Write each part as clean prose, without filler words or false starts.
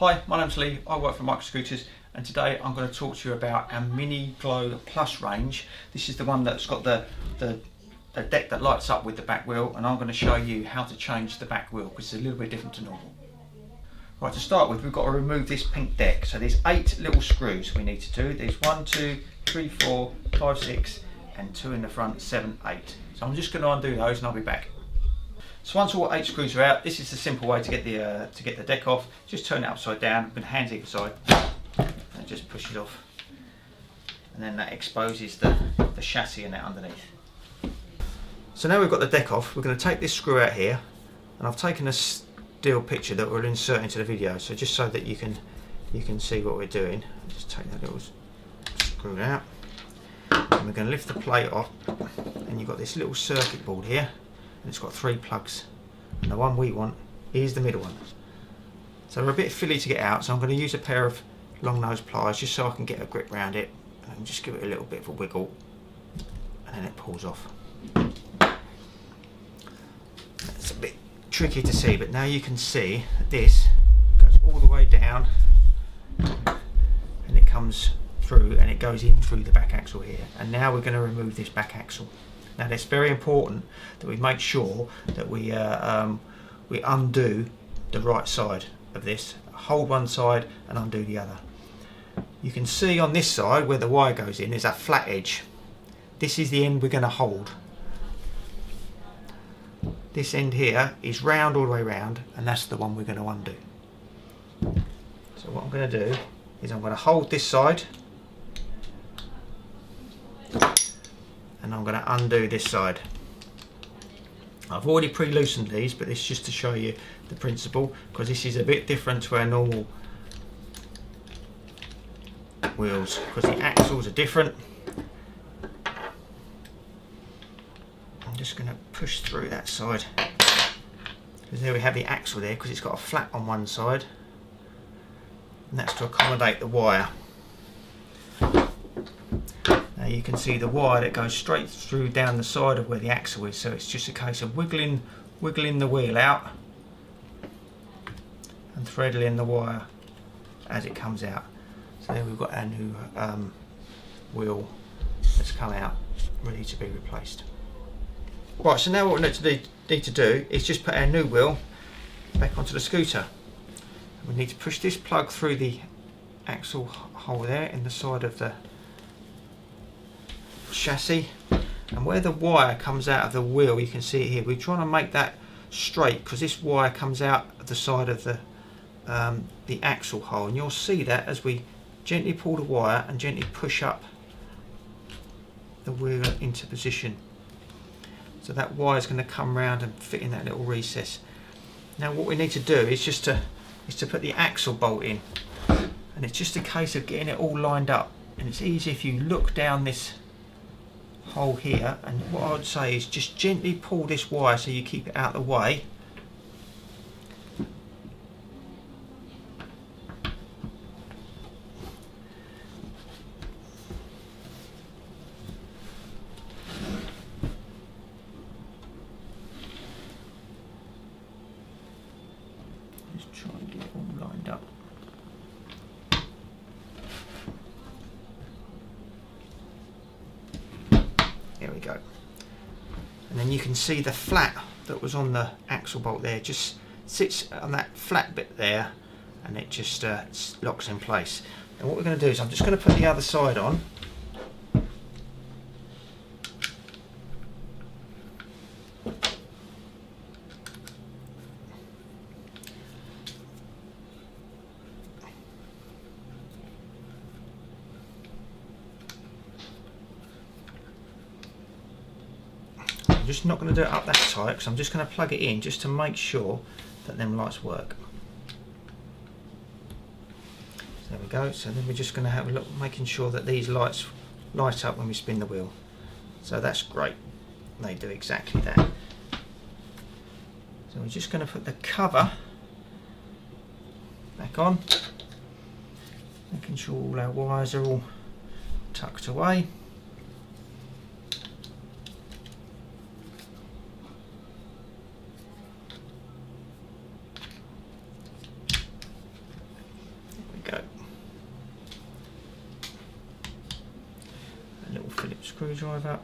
Hi, my name's Lee, I work for Microscooters, and today I'm going to talk to you about our Mini Glow Plus range. This is the one that's got the deck that lights up with the back wheel, and I'm going to show you how to change the back wheel because it's a little bit different to normal. Right, to start with, we've got to remove this pink deck. So there's 8 little screws we need to do. There's 1, 2, 3, 4, 5, 6 and 2 in the front, 7, 8. So I'm just going to undo those and I'll be back. So once all 8 screws are out, this is the simple way to get the deck off. Just turn it upside down with hands either side and just push it off. And then that exposes the chassis and that underneath. So now we've got the deck off, we're going to take this screw out here, and I've taken a still picture that we'll insert into the video, so just so that you can see what we're doing. Just take that little screw out, and we're going to lift the plate off, and you've got this little circuit board here. And it's got 3 plugs, and the one we want is the middle one. So they're a bit fiddly to get out, so I'm going to use a pair of long nose pliers just so I can get a grip around it, and just give it a little bit of a wiggle, and then it pulls off. It's a bit tricky to see, but now you can see that this goes all the way down, and it comes through, and it goes in through the back axle here. And now we're going to remove this back axle. Now it's very important that we make sure that we undo the right side of this, hold one side and undo the other. You can see on this side where the wire goes in is a flat edge. This is the end we're going to hold. This end here is round all the way round, and that's the one we're going to undo. So what I'm going to do is I'm going to hold this side, and I'm going to undo this side. I've already pre-loosened these, but this is just to show you the principle, because this is a bit different to our normal wheels, because the axles are different. I'm just going to push through that side, because there we have the axle there, because it's got a flap on one side, and that's to accommodate the wire. Now you can see the wire that goes straight through down the side of where the axle is, so it's just a case of wiggling the wheel out and threading the wire as it comes out. So there we've got our new wheel that's come out, ready to be replaced. Right, so now what we need to do is just put our new wheel back onto the scooter. We need to push this plug through the axle hole there in the side of the chassis, and where the wire comes out of the wheel, you can see it here. We're trying to make that straight because this wire comes out of the side of the axle hole, and you'll see that as we gently pull the wire and gently push up the wheel into position. So that wire is going to come round and fit in that little recess. Now what we need to do is just to put the axle bolt in, and it's just a case of getting it all lined up. And it's easy if you look down this hole here, and what I would say is just gently pull this wire so you keep it out of the way. Just try and get it all lined up. There we go. And then you can see the flat that was on the axle bolt there just sits on that flat bit there, and it just locks in place. And what we're going to do is I'm just going to put the other side on. I'm just not going to do it up that tight, because I'm just going to plug it in just to make sure that them lights work. So there we go. So then we're just going to have a look, making sure that these lights light up when we spin the wheel. So that's great. They do exactly that. So we're just going to put the cover back on, making sure all our wires are all tucked away. screwdriver.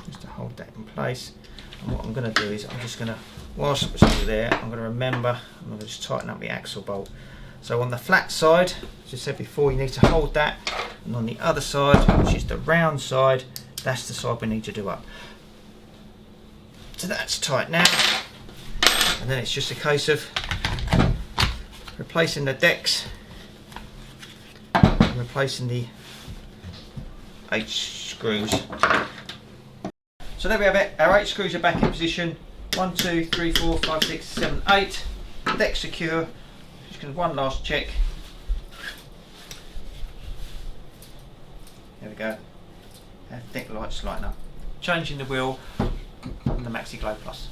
Just to hold that in place. And what I'm going to do is I'm just going to, whilst it's still there, I'm going to remember, I'm going to just tighten up the axle bolt. So on the flat side, as I said before, you need to hold that, and on the other side, which is the round side, that's the side we need to do up. So that's tight now, and then it's just a case of replacing the decks and replacing the H screws. So there we have it, our 8 screws are back in position. 1, 2, 3, 4, 5, 6, 7, 8. Deck secure. Just going to one last check. There we go. Our deck lights lighting up. Changing the wheel on the Maxi Glow Plus.